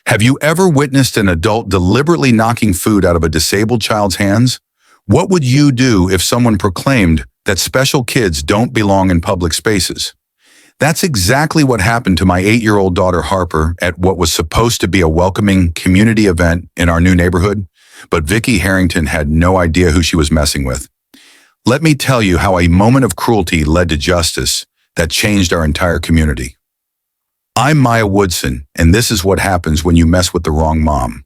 Have you ever witnessed an adult deliberately knocking food out of a disabled child's hands? What would you do if someone proclaimed that special kids don't belong in public spaces? That's exactly what happened to my 8-year-old daughter Harper at what was supposed to be a welcoming community event in our new neighborhood, but Vicki Harrington had no idea who she was messing with. Let me tell you how a moment of cruelty led to justice that changed our entire community. I'm Maya Woodson, and this is what happens when you mess with the wrong mom.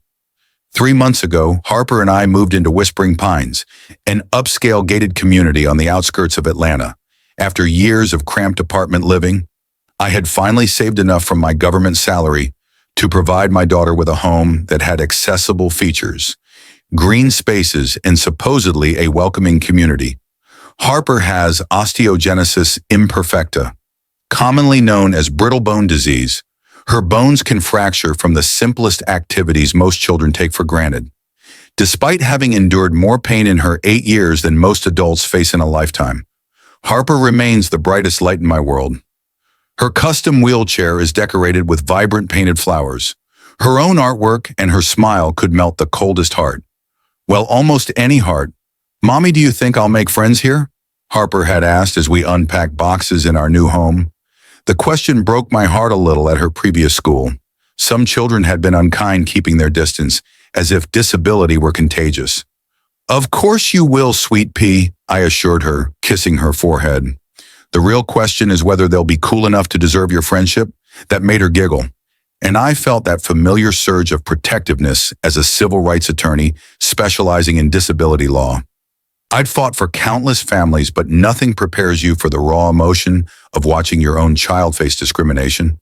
3 months ago, Harper and I moved into Whispering Pines, an upscale gated community on the outskirts of Atlanta. After years of cramped apartment living, I had finally saved enough from my government salary to provide my daughter with a home that had accessible features, green spaces, and supposedly a welcoming community. Harper has osteogenesis imperfecta, commonly known as brittle bone disease. Her bones can fracture from the simplest activities most children take for granted. Despite having endured more pain in her 8 years than most adults face in a lifetime, Harper remains the brightest light in my world. Her custom wheelchair is decorated with vibrant painted flowers. Her own artwork and her smile could melt the coldest heart. Well, almost any heart. "Mommy, do you think I'll make friends here?" Harper had asked as we unpacked boxes in our new home. The question broke my heart a little at her previous school. Some children had been unkind, keeping their distance, as if disability were contagious. "Of course you will, sweet pea," I assured her, kissing her forehead. "The real question is whether they'll be cool enough to deserve your friendship." That made her giggle, and I felt that familiar surge of protectiveness as a civil rights attorney specializing in disability law. I'd fought for countless families, but nothing prepares you for the raw emotion of watching your own child face discrimination.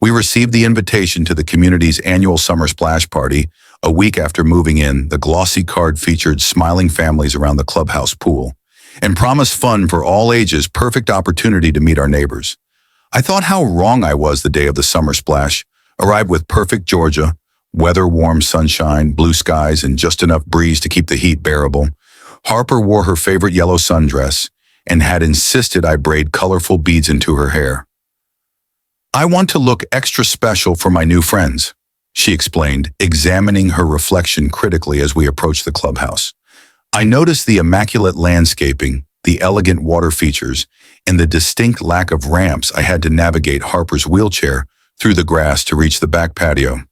We received the invitation to the community's annual summer splash party. A week after moving in, the glossy card featured smiling families around the clubhouse pool and promised fun for all ages, perfect opportunity to meet our neighbors. I thought how wrong I was the day of the summer splash. Arrived with perfect Georgia, weather, warm sunshine, blue skies, and just enough breeze to keep the heat bearable. Harper wore her favorite yellow sundress and had insisted I braid colorful beads into her hair. "I want to look extra special for my new friends," she explained, examining her reflection critically as we approached the clubhouse. I noticed the immaculate landscaping, the elegant water features, and the distinct lack of ramps I had to navigate Harper's wheelchair through the grass to reach the back patio.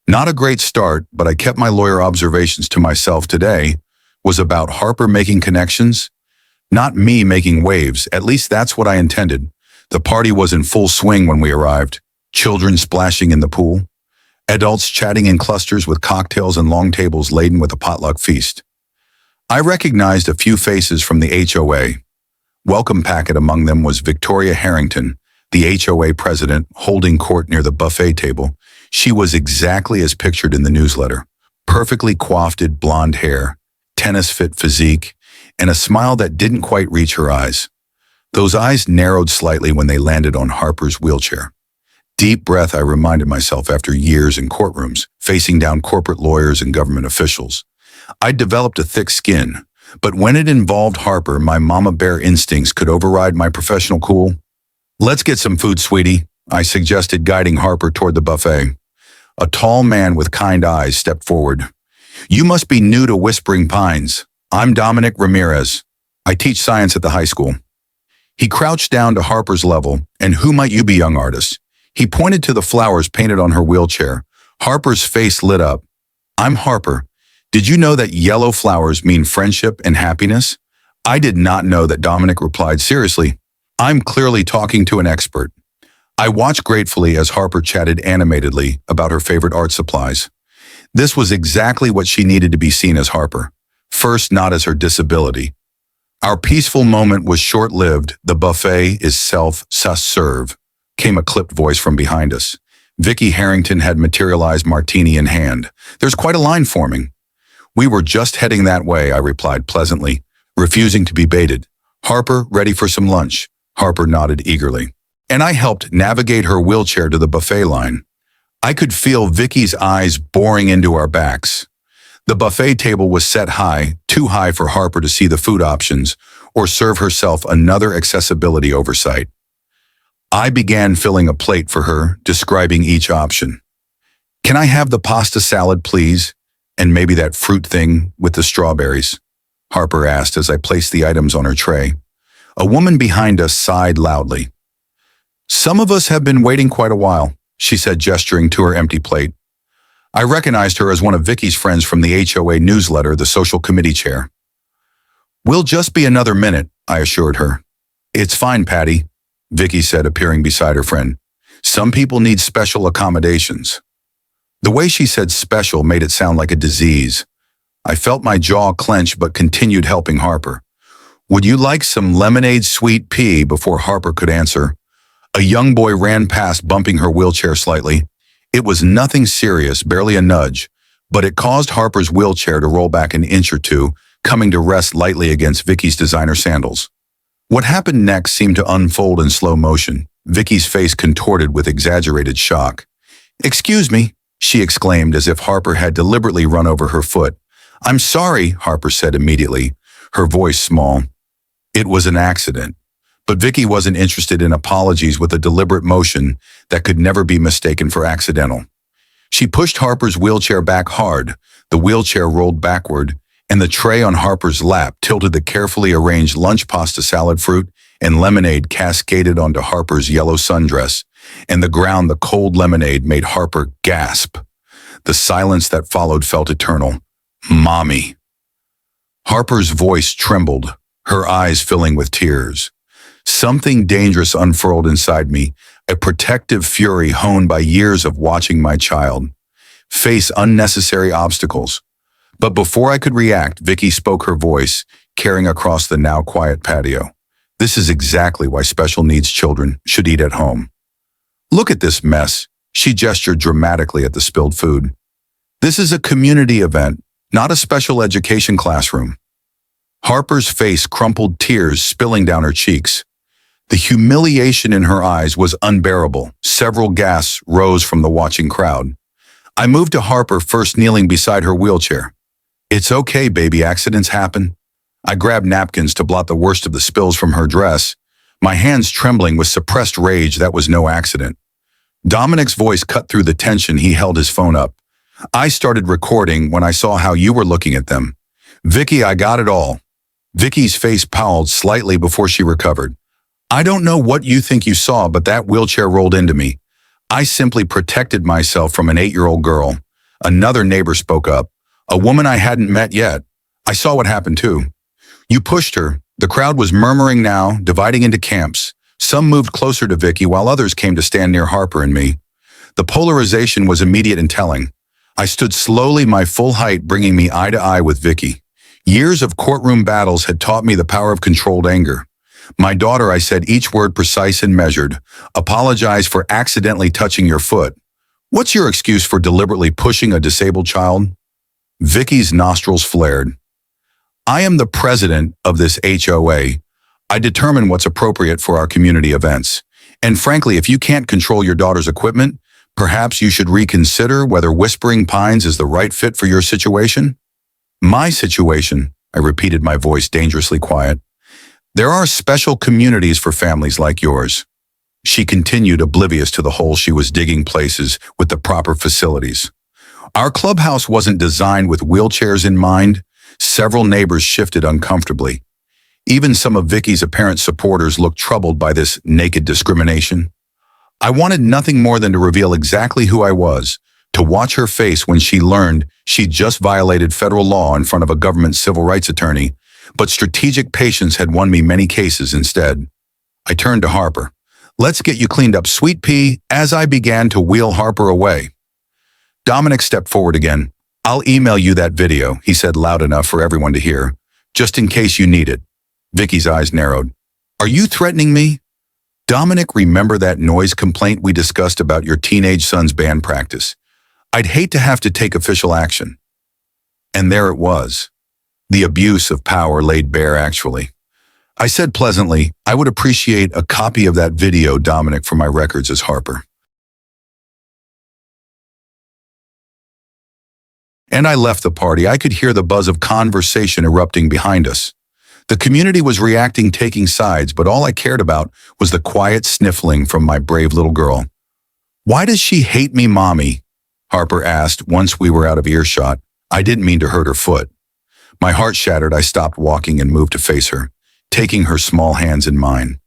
Not a great start, but I kept my lawyer observations to myself. Today was about Harper making connections, not me making waves. At least that's what I intended. The party was in full swing when we arrived. Children splashing in the pool, adults chatting in clusters with cocktails and long tables laden with a potluck feast. I recognized a few faces from the HOA. Welcome packet among them was Victoria Harrington, the HOA president, holding court near the buffet table. She was exactly as pictured in the newsletter. Perfectly coiffed blonde hair, tennis-fit physique, and a smile that didn't quite reach her eyes. Those eyes narrowed slightly when they landed on Harper's wheelchair. Deep breath, I reminded myself after years in courtrooms, facing down corporate lawyers and government officials. I'd developed a thick skin, but when it involved Harper, my mama bear instincts could override my professional cool. "Let's get some food, sweetie," I suggested, guiding Harper toward the buffet. A tall man with kind eyes stepped forward. "You must be new to Whispering Pines. I'm Dominic Ramirez. I teach science at the high school." He crouched down to Harper's level. "And who might you be, young artist?" He pointed to the flowers painted on her wheelchair. Harper's face lit up. "I'm Harper. Did you know that yellow flowers mean friendship and happiness?" "I did not know that," Dominic replied. "Seriously, I'm clearly talking to an expert." I watched gratefully as Harper chatted animatedly about her favorite art supplies. This was exactly what she needed to be seen as Harper. First, not as her disability. Our peaceful moment was short-lived. "The buffet is self-serve," came a clipped voice from behind us. Vicki Harrington had materialized, martini in hand. "There's quite a line forming." "We were just heading that way," I replied pleasantly, refusing to be baited. "Harper, ready for some lunch?" Harper nodded eagerly, and I helped navigate her wheelchair to the buffet line. I could feel Vicky's eyes boring into our backs. The buffet table was set high, too high for Harper to see the food options or serve herself another accessibility oversight. I began filling a plate for her, describing each option. "Can I have the pasta salad, please? And maybe that fruit thing with the strawberries?" Harper asked as I placed the items on her tray. A woman behind us sighed loudly. "Some of us have been waiting quite a while," she said, gesturing to her empty plate. I recognized her as one of Vicky's friends from the HOA newsletter, the social committee chair. "We'll just be another minute," I assured her. "It's fine, Patty," Vicky said, appearing beside her friend. "Some people need special accommodations." The way she said special made it sound like a disease. I felt my jaw clench but continued helping Harper. "Would you like some lemonade sweet pea?" Before Harper could answer, a young boy ran past, bumping her wheelchair slightly. It was nothing serious, barely a nudge, but it caused Harper's wheelchair to roll back an inch or two, coming to rest lightly against Vicky's designer sandals. What happened next seemed to unfold in slow motion. Vicky's face contorted with exaggerated shock. "Excuse me," she exclaimed as if Harper had deliberately run over her foot. "I'm sorry," Harper said immediately, her voice small. It was an accident. But Vicky wasn't interested in apologies with a deliberate motion that could never be mistaken for accidental. She pushed Harper's wheelchair back hard, the wheelchair rolled backward, and the tray on Harper's lap tilted. The carefully arranged lunch pasta salad, fruit, and lemonade cascaded onto Harper's yellow sundress, and the cold lemonade made Harper gasp. The silence that followed felt eternal. "Mommy." Harper's voice trembled, her eyes filling with tears. Something dangerous unfurled inside me, a protective fury honed by years of watching my child face unnecessary obstacles. But before I could react, Vicky spoke, her voice carrying across the now quiet patio. "This is exactly why special needs children should eat at home. Look at this mess." She gestured dramatically at the spilled food. "This is a community event, not a special education classroom." Harper's face crumpled, tears spilling down her cheeks. The humiliation in her eyes was unbearable. Several gasps rose from the watching crowd. I moved to Harper, first kneeling beside her wheelchair. "It's okay, baby, accidents happen." I grabbed napkins to blot the worst of the spills from her dress, my hands trembling with suppressed rage. That was no accident. Dominic's voice cut through the tension. He held his phone up. "I started recording when I saw how you were looking at them. Vicky, I got it all." Vicky's face powled slightly before she recovered. "I don't know what you think you saw, but that wheelchair rolled into me. I simply protected myself from an 8-year-old girl." Another neighbor spoke up, a woman I hadn't met yet. "I saw what happened too. You pushed her." The crowd was murmuring now, dividing into camps. Some moved closer to Vicky while others came to stand near Harper and me. The polarization was immediate and telling. I stood slowly, my full height bringing me eye to eye with Vicky. Years of courtroom battles had taught me the power of controlled anger. "My daughter," I said, each word precise and measured, "apologize for accidentally touching your foot. What's your excuse for deliberately pushing a disabled child?" Vicky's nostrils flared. "I am the president of this HOA. I determine what's appropriate for our community events. And frankly, if you can't control your daughter's equipment, perhaps you should reconsider whether Whispering Pines is the right fit for your situation." "My situation," I repeated, my voice dangerously quiet. "There are special communities for families like yours." She continued, oblivious to the hole she was digging, places with the proper facilities. "Our clubhouse wasn't designed with wheelchairs in mind." Several neighbors shifted uncomfortably. Even some of Vicky's apparent supporters looked troubled by this naked discrimination. I wanted nothing more than to reveal exactly who I was, to watch her face when she learned she'd just violated federal law in front of a government civil rights attorney, but strategic patience had won me many cases instead. I turned to Harper. "Let's get you cleaned up, sweet pea," as I began to wheel Harper away. Dominic stepped forward again. "I'll email you that video," he said loud enough for everyone to hear, "just in case you need it." Vicky's eyes narrowed. "Are you threatening me?" "Dominic, remember that noise complaint we discussed about your teenage son's band practice? I'd hate to have to take official action." And there it was. The abuse of power laid bare, actually. I said pleasantly, "I would appreciate a copy of that video, Dominic, for my records as Harper." And I left the party. I could hear the buzz of conversation erupting behind us. The community was reacting, taking sides, but all I cared about was the quiet sniffling from my brave little girl. "Why does she hate me, Mommy?" Harper asked once we were out of earshot. I didn't mean to hurt her foot. My heart shattered. I stopped walking and moved to face her, taking her small hands in mine.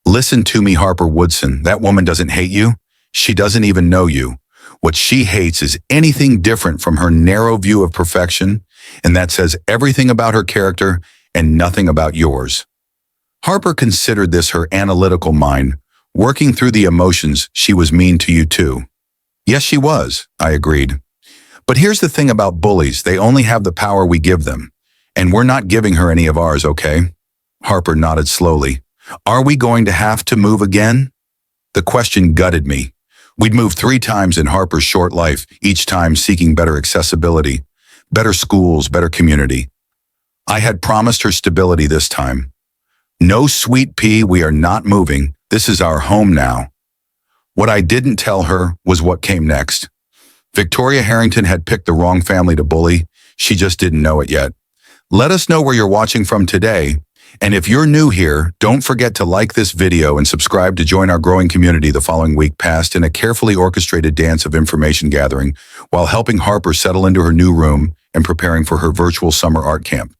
Listen to me, Harper Woodson. That woman doesn't hate you. She doesn't even know you. What she hates is anything different from her narrow view of perfection, and that says everything about her character and nothing about yours. Harper considered this her analytical mind, working through the emotions. She was mean to you too. Yes, she was, I agreed. But here's the thing about bullies. They only have the power we give them, and we're not giving her any of ours, okay? Harper nodded slowly. Are we going to have to move again? The question gutted me. We'd moved 3 times in Harper's short life, each time seeking better accessibility, better schools, better community. I had promised her stability this time. No, sweet pea, we are not moving. This is our home now. What I didn't tell her was what came next. Victoria Harrington had picked the wrong family to bully. She just didn't know it yet. Let us know where you're watching from today. And if you're new here, don't forget to like this video and subscribe to join our growing community. The following week passed in a carefully orchestrated dance of information gathering while helping Harper settle into her new room and preparing for her virtual summer art camp.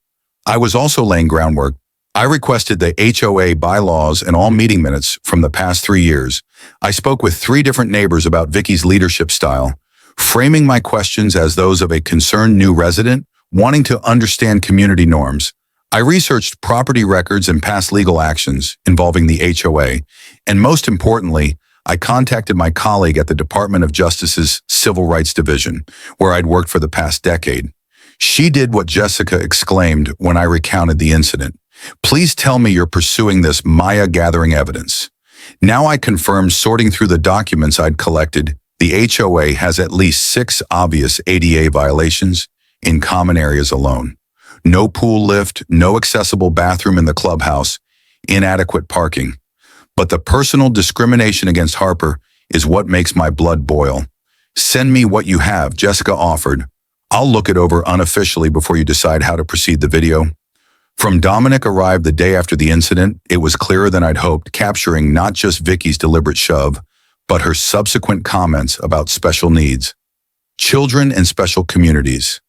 I was also laying groundwork. I requested the HOA bylaws and all meeting minutes from the past 3 years. I spoke with 3 different neighbors about Vicky's leadership style, framing my questions as those of a concerned new resident wanting to understand community norms. I researched property records and past legal actions involving the HOA, and most importantly, I contacted my colleague at the Department of Justice's Civil Rights Division, where I'd worked for the past decade. She did what Jessica exclaimed when I recounted the incident. Please tell me you're pursuing this Maya gathering evidence. Now I confirmed, sorting through the documents I'd collected, the HOA has at least 6 obvious ADA violations in common areas alone. No pool lift, no accessible bathroom in the clubhouse, inadequate parking. But the personal discrimination against Harper is what makes my blood boil. Send me what you have, Jessica offered. I'll look it over unofficially before you decide how to proceed. The video from Dominic arrived the day after the incident. It was clearer than I'd hoped, capturing not just Vicky's deliberate shove, but her subsequent comments about special needs, children, and special communities.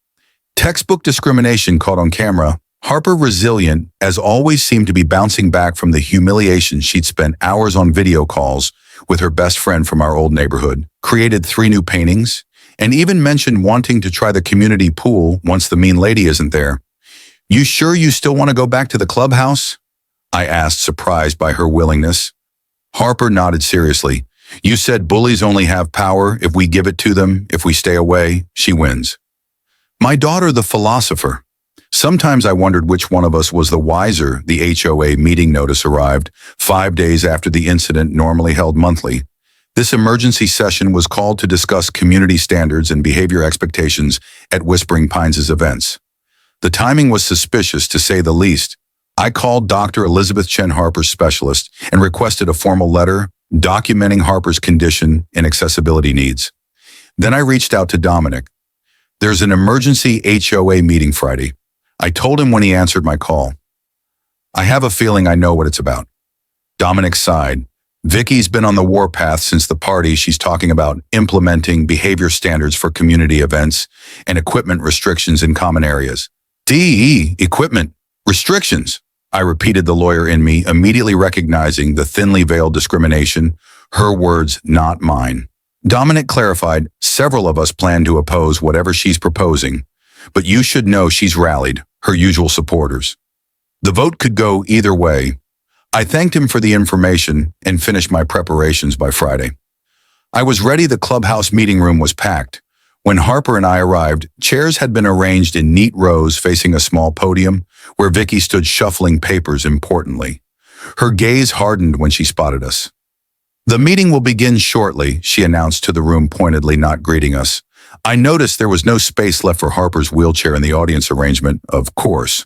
Textbook discrimination caught on camera. Harper, resilient as always, seemed to be bouncing back from the humiliation. She'd spent hours on video calls with her best friend from our old neighborhood, created 3 new paintings, and even mentioned wanting to try the community pool once the mean lady isn't there. You sure you still want to go back to the clubhouse? I asked, surprised by her willingness. Harper nodded seriously. You said bullies only have power if we give it to them. If we stay away, she wins. My daughter, the philosopher. Sometimes I wondered which one of us was the wiser. The HOA meeting notice arrived 5 days after the incident, normally held monthly. This emergency session was called to discuss community standards and behavior expectations at Whispering Pines' events. The timing was suspicious, to say the least. I called Dr. Elizabeth Chen, Harper's specialist, and requested a formal letter documenting Harper's condition and accessibility needs. Then I reached out to Dominic. There's an emergency HOA meeting Friday. I told him when he answered my call. I have a feeling I know what it's about. Dominic sighed. Vicky's been on the warpath since the party. She's talking about implementing behavior standards for community events and equipment restrictions in common areas. Equipment restrictions. I repeated, the lawyer in me immediately recognizing the thinly veiled discrimination. Her words, not mine. Dominic clarified, several of us plan to oppose whatever she's proposing, but you should know she's rallied her usual supporters. The vote could go either way. I thanked him for the information and finished my preparations by Friday. I was ready. The clubhouse meeting room was packed. When Harper and I arrived, chairs had been arranged in neat rows facing a small podium where Vicky stood shuffling papers importantly. Her gaze hardened when she spotted us. The meeting will begin shortly, she announced to the room pointedly, not greeting us. I noticed there was no space left for Harper's wheelchair in the audience arrangement, of course.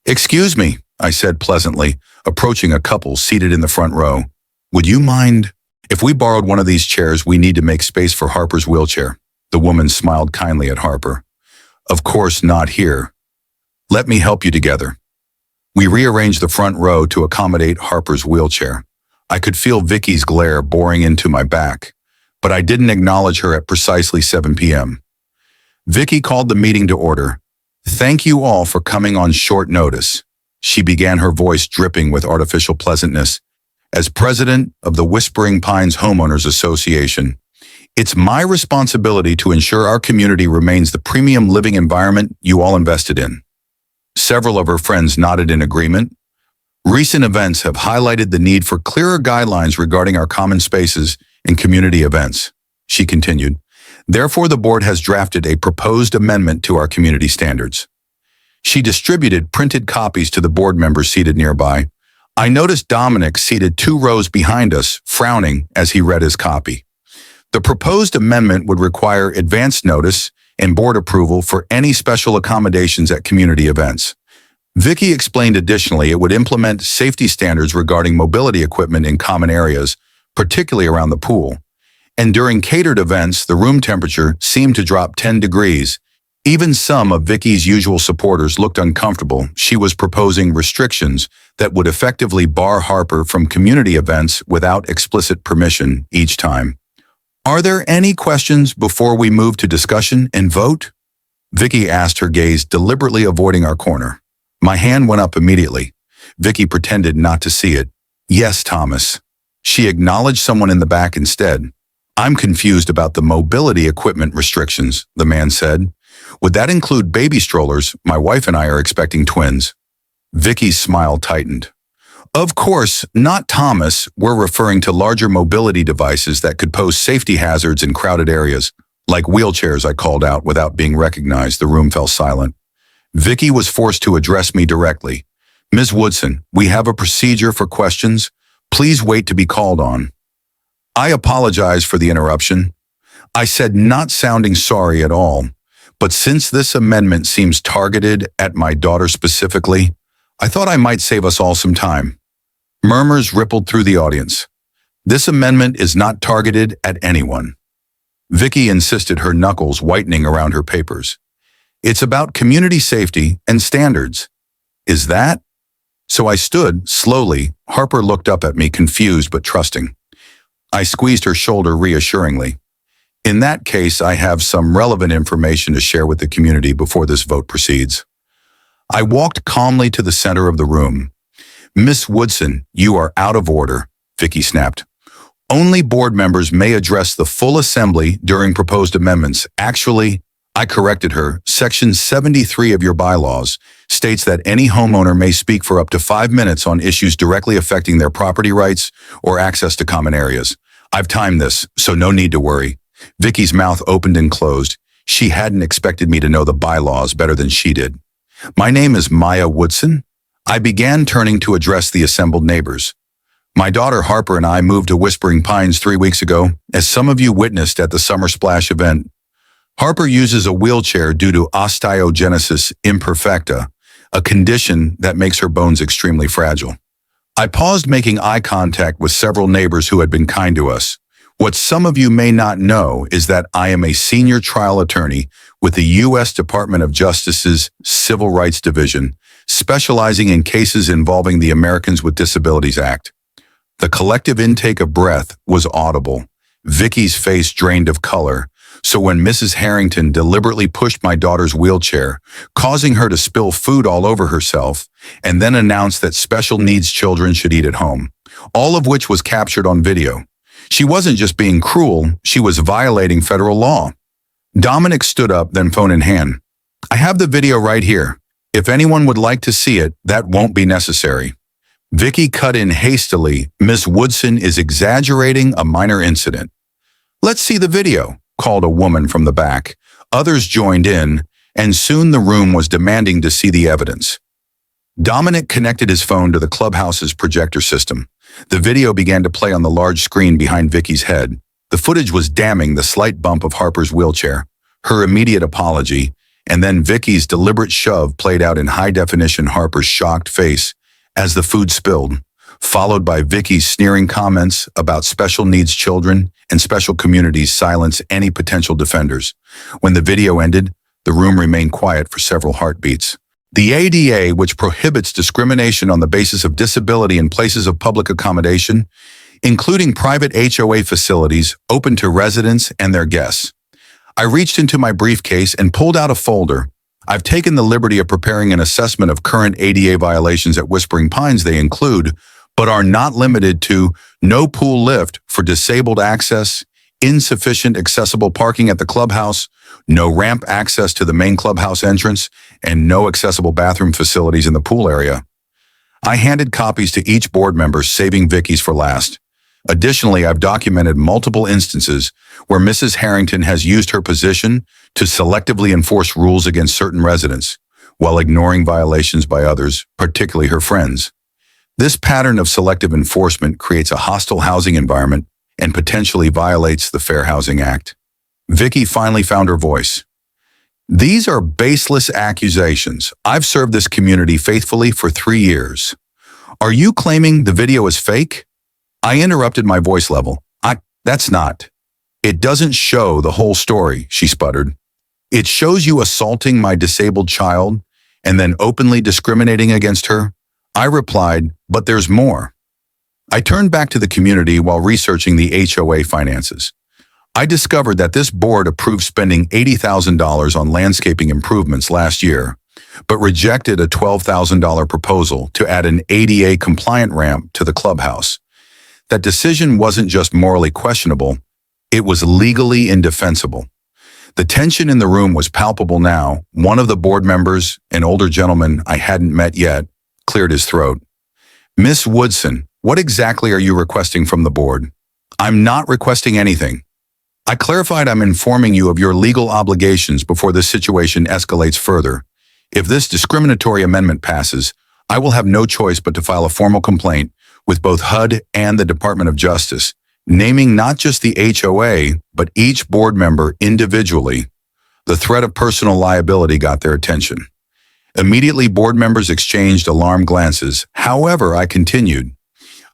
Excuse me, I said pleasantly, approaching a couple seated in the front row. Would you mind? If we borrowed one of these chairs, we need to make space for Harper's wheelchair. The woman smiled kindly at Harper. Of course, not here. Let me help you together. We rearranged the front row to accommodate Harper's wheelchair. I could feel Vicky's glare boring into my back. but I didn't acknowledge her at precisely 7 p.m. Vicky called the meeting to order. "Thank you all for coming on short notice." She began, her voice dripping with artificial pleasantness. "As president of the Whispering Pines Homeowners Association, it's my responsibility to ensure our community remains the premium living environment you all invested in." Several of her friends nodded in agreement. "Recent events have highlighted the need for clearer guidelines regarding our common spaces and community events," she continued. "Therefore, the board has drafted a proposed amendment to our community standards." She distributed printed copies to the board members seated nearby. I noticed Dominic seated 2 rows behind us, frowning as he read his copy. The proposed amendment would require advance notice and board approval for any special accommodations at community events. Vicky explained additionally it would implement safety standards regarding mobility equipment in common areas, particularly around the pool. And during catered events, the room temperature seemed to drop 10 degrees. Even some of Vicky's usual supporters looked uncomfortable. She was proposing restrictions that would effectively bar Harper from community events without explicit permission each time. "Are there any questions before we move to discussion and vote?" Vicky asked, her gaze deliberately avoiding our corner. My hand went up immediately. Vicky pretended not to see it. "Yes, Thomas." She acknowledged someone in the back instead. "I'm confused about the mobility equipment restrictions," the man said. "Would that include baby strollers? My wife and I are expecting twins." Vicky's smile tightened. "Of course, not Thomas. We're referring to larger mobility devices that could pose safety hazards in crowded areas, like wheelchairs," I called out without being recognized. The room fell silent. Vicky was forced to address me directly. "Ms. Woodson, we have a procedure for questions. Please wait to be called on." I apologize for the interruption, I said, not sounding sorry at all. "But since this amendment seems targeted at my daughter specifically, I thought I might save us all some time." Murmurs rippled through the audience. "This amendment is not targeted at anyone." Vicky insisted, her knuckles whitening around her papers. "It's about community safety and standards." "Is that?" So I stood, slowly. Harper looked up at me, confused but trusting. I squeezed her shoulder reassuringly. "In that case, I have some relevant information to share with the community before this vote proceeds." I walked calmly to the center of the room. "Miss Woodson, you are out of order," Vicky snapped. "Only board members may address the full assembly during proposed amendments. Actually," I corrected her, "Section 73 of your bylaws states that any homeowner may speak for up to 5 minutes on issues directly affecting their property rights or access to common areas. I've timed this, so no need to worry." Vicky's mouth opened and closed. She hadn't expected me to know the bylaws better than she did. "My name is Maya Woodson." I began, turning to address the assembled neighbors. "My daughter Harper and I moved to Whispering Pines 3 weeks ago, as some of you witnessed at the Summer Splash event. Harper uses a wheelchair due to osteogenesis imperfecta, a condition that makes her bones extremely fragile." I paused, making eye contact with several neighbors who had been kind to us. What some of you may not know is that I am a senior trial attorney with the U.S. Department of Justice's Civil Rights Division, specializing in cases involving the Americans with Disabilities Act. The collective intake of breath was audible. Vicky's face drained of color. So when Mrs. Harrington deliberately pushed my daughter's wheelchair, causing her to spill food all over herself, and then announced that special needs children should eat at home, all of which was captured on video, she wasn't just being cruel, she was violating federal law. Dominic stood up, then phone in hand. "I have the video right here. If anyone would like to see it, that won't be necessary." Vicky cut in hastily. "Miss Woodson is exaggerating a minor incident." "Let's see the video," called a woman from the back. Others joined in, and soon the room was demanding to see the evidence. Dominic connected his phone to the clubhouse's projector system. The video began to play on the large screen behind Vicky's head. The footage was damning: the slight bump of Harper's wheelchair, her immediate apology, and then Vicky's deliberate shove played out in high definition. Harper's shocked face as the food spilled, followed by Vicky's sneering comments about special needs children and special communities silence any potential defenders. When the video ended, the room remained quiet for several heartbeats. The ADA, which prohibits discrimination on the basis of disability in places of public accommodation, including private HOA facilities open to residents and their guests. I reached into my briefcase and pulled out a folder. I've taken the liberty of preparing an assessment of current ADA violations at Whispering Pines. They include, but are not limited to, no pool lift for disabled access, insufficient accessible parking at the clubhouse, no ramp access to the main clubhouse entrance, and no accessible bathroom facilities in the pool area. I handed copies to each board member, saving Vicky's for last. Additionally, I've documented multiple instances where Mrs. Harrington has used her position to selectively enforce rules against certain residents, while ignoring violations by others, particularly her friends. This pattern of selective enforcement creates a hostile housing environment and potentially violates the Fair Housing Act. Vicky finally found her voice. These are baseless accusations. I've served this community faithfully for 3 years. Are you claiming the video is fake? I interrupted my voice level. That's not. It doesn't show the whole story, she sputtered. It shows you assaulting my disabled child and then openly discriminating against her. I replied, but there's more. I turned back to the community while researching the HOA finances. I discovered that this board approved spending $80,000 on landscaping improvements last year, but rejected a $12,000 proposal to add an ADA compliant ramp to the clubhouse. That decision wasn't just morally questionable, it was legally indefensible. The tension in the room was palpable now. One of the board members, an older gentleman I hadn't met yet, cleared his throat. Miss Woodson, what exactly are you requesting from the board? I'm not requesting anything. I clarified I'm informing you of your legal obligations before this situation escalates further. If this discriminatory amendment passes, I will have no choice but to file a formal complaint with both HUD and the Department of Justice, naming not just the HOA, but each board member individually. The threat of personal liability got their attention. Immediately, board members exchanged alarmed glances. However, I continued.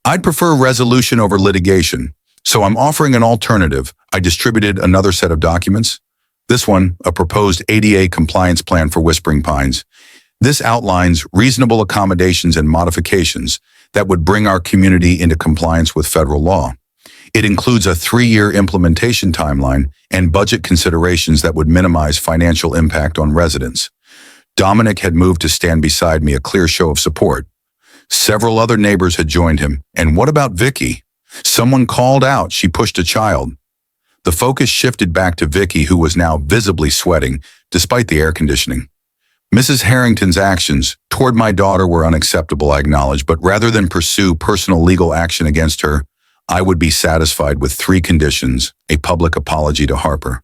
I'd prefer resolution over litigation, so I'm offering an alternative. I distributed another set of documents. This one, a proposed ADA compliance plan for Whispering Pines. This outlines reasonable accommodations and modifications that would bring our community into compliance with federal law. It includes a 3-year implementation timeline and budget considerations that would minimize financial impact on residents. Dominic had moved to stand beside me, a clear show of support. Several other neighbors had joined him. And what about Vicky? Someone called out she pushed a child. The focus shifted back to Vicky, who was now visibly sweating despite the air conditioning. Mrs. Harrington's actions toward my daughter were unacceptable, I acknowledged, but rather than pursue personal legal action against her, I would be satisfied with 3 conditions: a public apology to Harper,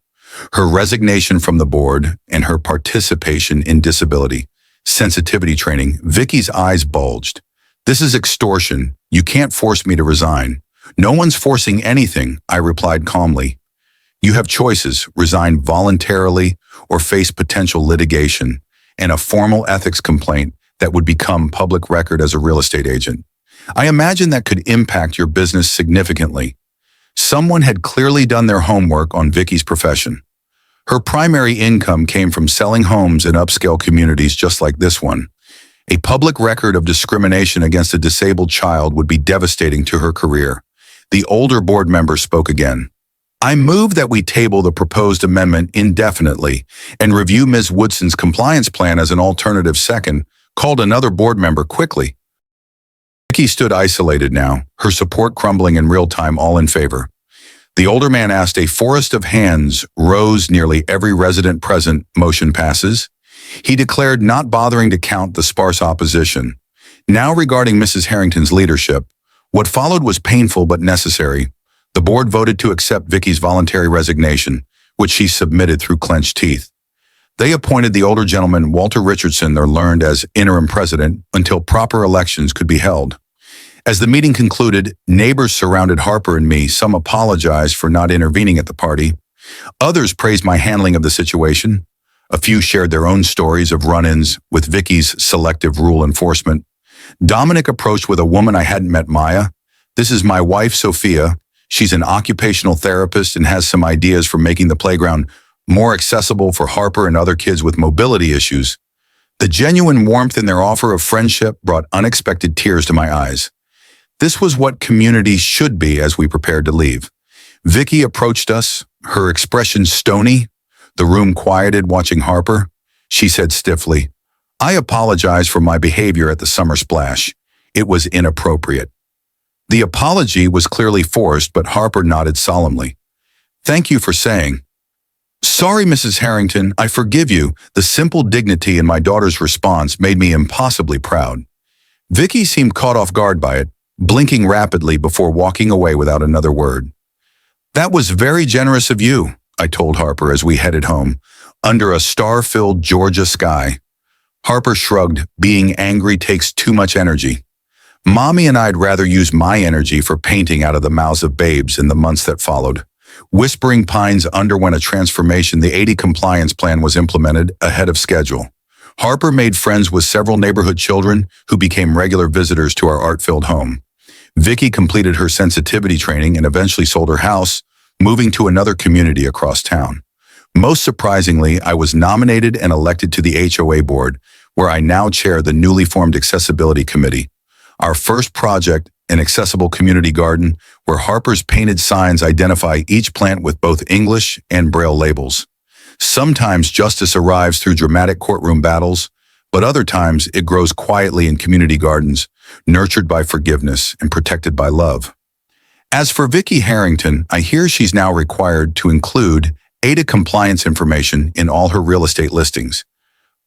her resignation from the board, and her participation in disability sensitivity training. Vicky's eyes bulged. This is extortion. You can't force me to resign. No one's forcing anything, I replied calmly. You have choices: resign voluntarily or face potential litigation and a formal ethics complaint that would become public record as a real estate agent. I imagine that could impact your business significantly. Someone had clearly done their homework on Vicky's profession. Her primary income came from selling homes in upscale communities just like this one. A public record of discrimination against a disabled child would be devastating to her career. The older board member spoke again. I move that we table the proposed amendment indefinitely and review Ms. Woodson's compliance plan as an alternative. Second, called another board member quickly. Vicky stood isolated now, her support crumbling in real time, all in favor. The older man asked. A forest of hands rose. Nearly every resident present. Motion passes. He declared, not bothering to count the sparse opposition. Now regarding Mrs. Harrington's leadership, what followed was painful but necessary. The board voted to accept Vicky's voluntary resignation, which she submitted through clenched teeth. They appointed the older gentleman, Walter Richardson, their learned, as interim president until proper elections could be held. As the meeting concluded, neighbors surrounded Harper and me. Some apologized for not intervening at the party. Others praised my handling of the situation. A few shared their own stories of run-ins with Vicky's selective rule enforcement. Dominic approached with a woman I hadn't met, Maya. This is my wife, Sophia. She's an occupational therapist and has some ideas for making the playground more accessible for Harper and other kids with mobility issues. The genuine warmth in their offer of friendship brought unexpected tears to my eyes. This was what community should be as we prepared to leave. Vicky approached us, her expression stony. The room quieted, watching Harper. She said stiffly, "I apologize for my behavior at the summer splash. It was inappropriate." The apology was clearly forced, but Harper nodded solemnly. "Thank you for saying." "Sorry, Mrs. Harrington, I forgive you." The simple dignity in my daughter's response made me impossibly proud. Vicky seemed caught off guard by it, blinking rapidly before walking away without another word. "That was very generous of you," I told Harper as we headed home, under a star-filled Georgia sky. Harper shrugged, "Being angry takes too much energy. Mommy and I'd rather use my energy for painting out of the mouths of babes." In the months that followed, Whispering Pines underwent a transformation. The 80 compliance plan was implemented ahead of schedule. Harper made friends with several neighborhood children who became regular visitors to our art-filled home. Vicky completed her sensitivity training and eventually sold her house, moving to another community across town. Most surprisingly, I was nominated and elected to the HOA board, where I now chair the newly formed Accessibility Committee. Our first project, an accessible community garden, where Harper's painted signs identify each plant with both English and Braille labels. Sometimes justice arrives through dramatic courtroom battles, but other times it grows quietly in community gardens, nurtured by forgiveness and protected by love. As for Vicky Harrington, I hear she's now required to include ADA compliance information in all her real estate listings.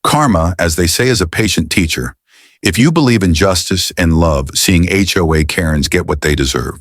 Karma, as they say, is a patient teacher. If you believe in justice and love, seeing HOA Karens get what they deserve.